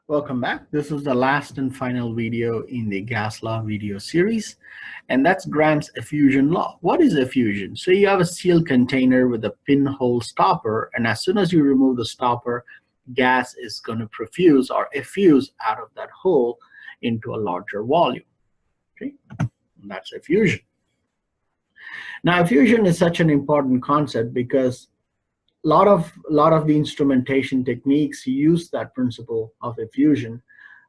Welcome back. This is the last and final video in the gas law video series, and that's Graham's effusion law. What is effusion? So you have a sealed container with a pinhole stopper, and as soon as you remove the stopper, gas is going to profuse or effuse out of that hole into a larger volume. Okay, and that's effusion. Now, effusion is such an important concept because a lot of the instrumentation techniques use that principle of effusion.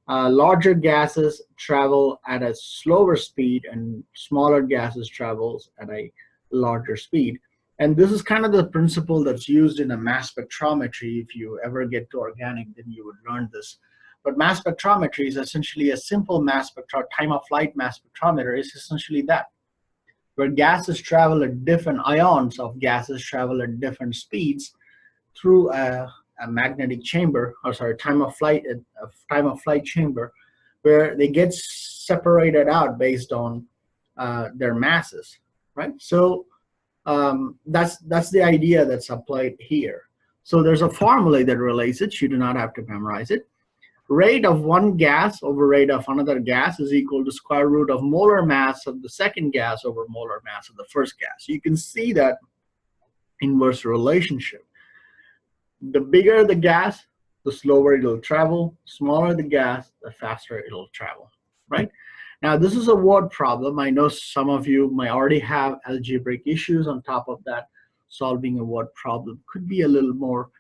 Larger gases travel at a slower speed and smaller gases travels at a larger speed. And this is kind of the principle that's used in a mass spectrometry. If you ever get to organic, then you would learn this. But mass spectrometry is essentially a simple time of flight mass spectrometer is essentially that, where gases travel at different ions of gases travel at different speeds through a magnetic chamber, or sorry, time of flight chamber, where they get separated out based on their masses, right? So that's the idea that's applied here. So there's a formula that relates it. You do not have to memorize it. Rate of one gas over rate of another gas is equal to square root of molar mass of the second gas over molar mass of the first gas. You can see that inverse relationship. The bigger the gas, the slower it'll travel. Smaller the gas, the faster it'll travel, right? Now, this is a word problem. I know some of you might already have algebraic issues. On top of that, solving a word problem could be a little more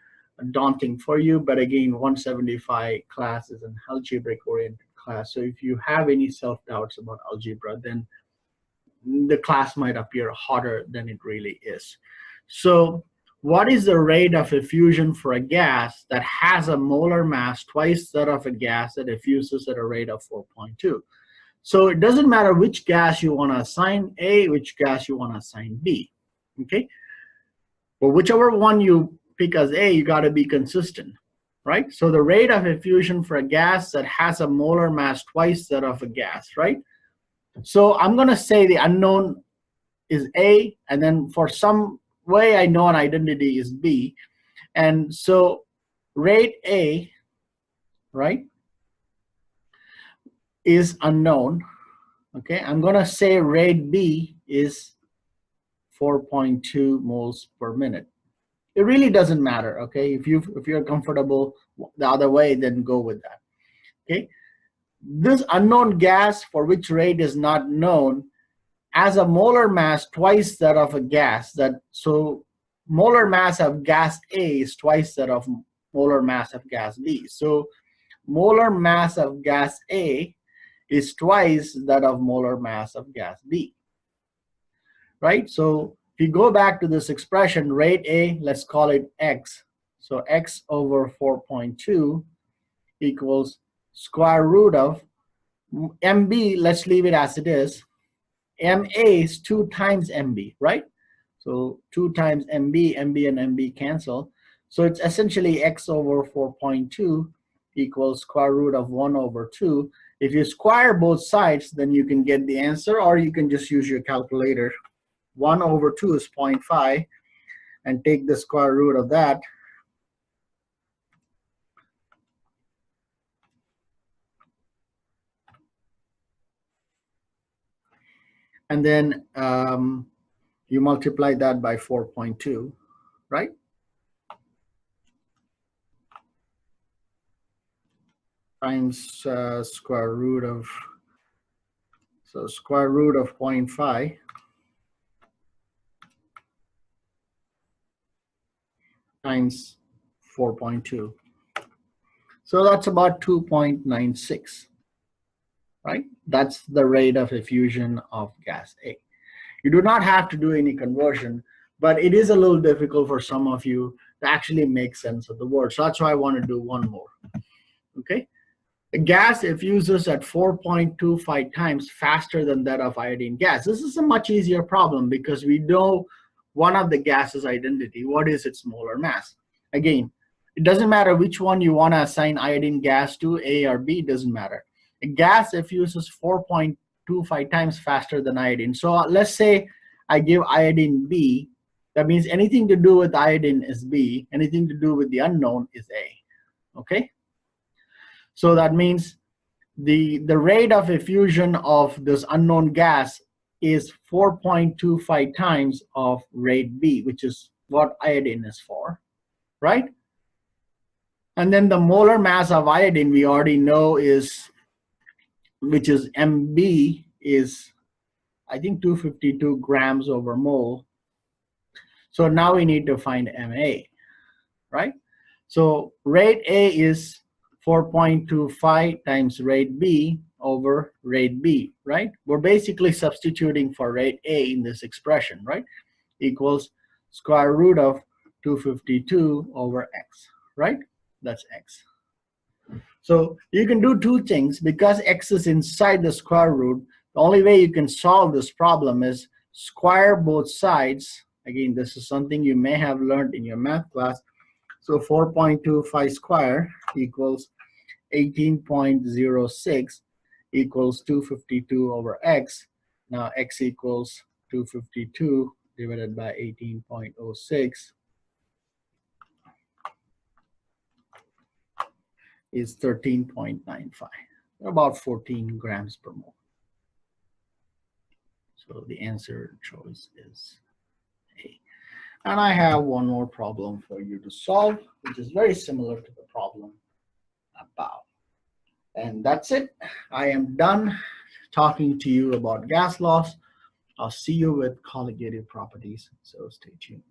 daunting for you, but again, 175 class is an algebraic oriented class, so if you have any self-doubts about algebra, then the class might appear harder than it really is. So what is the rate of effusion for a gas that has a molar mass twice that of a gas that effuses at a rate of 4.2? So it doesn't matter which gas you want to assign A, which gas you want to assign B, okay? But whichever one you pick as A, you got to be consistent, right? So the rate of effusion for a gas that has a molar mass twice that of a gas, right? So I'm going to say the unknown is A, and then for some way I know an identity is B. And so rate A, right, is unknown. Okay, I'm going to say rate B is 4.2 moles per minute. It really doesn't matter, okay? If you're comfortable the other way, then go with that, okay? This unknown gas for which rate is not known has a molar mass twice that of a gas. So molar mass of gas A is twice that of molar mass of gas B. So molar mass of gas A is twice that of molar mass of gas B, right? So if you go back to this expression, rate A, let's call it X. So X over 4.2 equals square root of MB, let's leave it as it is. MA is 2 times MB, right? So 2 times MB, MB and MB cancel. So it's essentially X over 4.2 equals square root of 1 over 2. If you square both sides, then you can get the answer, or you can just use your calculator. 1 over 2 is 0.5, and take the square root of that. And then you multiply that by 4.2, right? Times square root of, so square root of 0.5 times 4.2. So that's about 2.96, right? That's the rate of effusion of gas A. You do not have to do any conversion, but it is a little difficult for some of you to actually make sense of the word. So that's why I want to do one more, okay? The gas effuses at 4.25 times faster than that of iodine gas. This is a much easier problem because we know one of the gas's identity. What is its molar mass? Again, it doesn't matter which one you want to assign iodine gas to, A or B, it doesn't matter. A gas effuses 4.25 times faster than iodine. So let's say I give iodine B. That means anything to do with iodine is B. Anything to do with the unknown is A. Okay? So that means the rate of effusion of this unknown gas is 4.25 times of rate B, which is what iodine is for, right? And then the molar mass of iodine we already know is, which is MB, is I think 252 grams over mole. So now we need to find MA, right? So rate A is 4.25 times rate B over rate B, right? We're basically substituting for rate A in this expression, right? Equals square root of 252 over X, right? That's X. So you can do two things. Because X is inside the square root, the only way you can solve this problem is square both sides. Again, this is something you may have learned in your math class. So 4.25 square equals 18.06 equals 252 over X. Now X equals 252 divided by 18.06 is 13.95, about 14 grams per mole. So the answer choice is A. And I have one more problem for you to solve, which is very similar to the problem above. And that's it. I am done talking to you about gas laws. I'll see you with colligative properties, so stay tuned.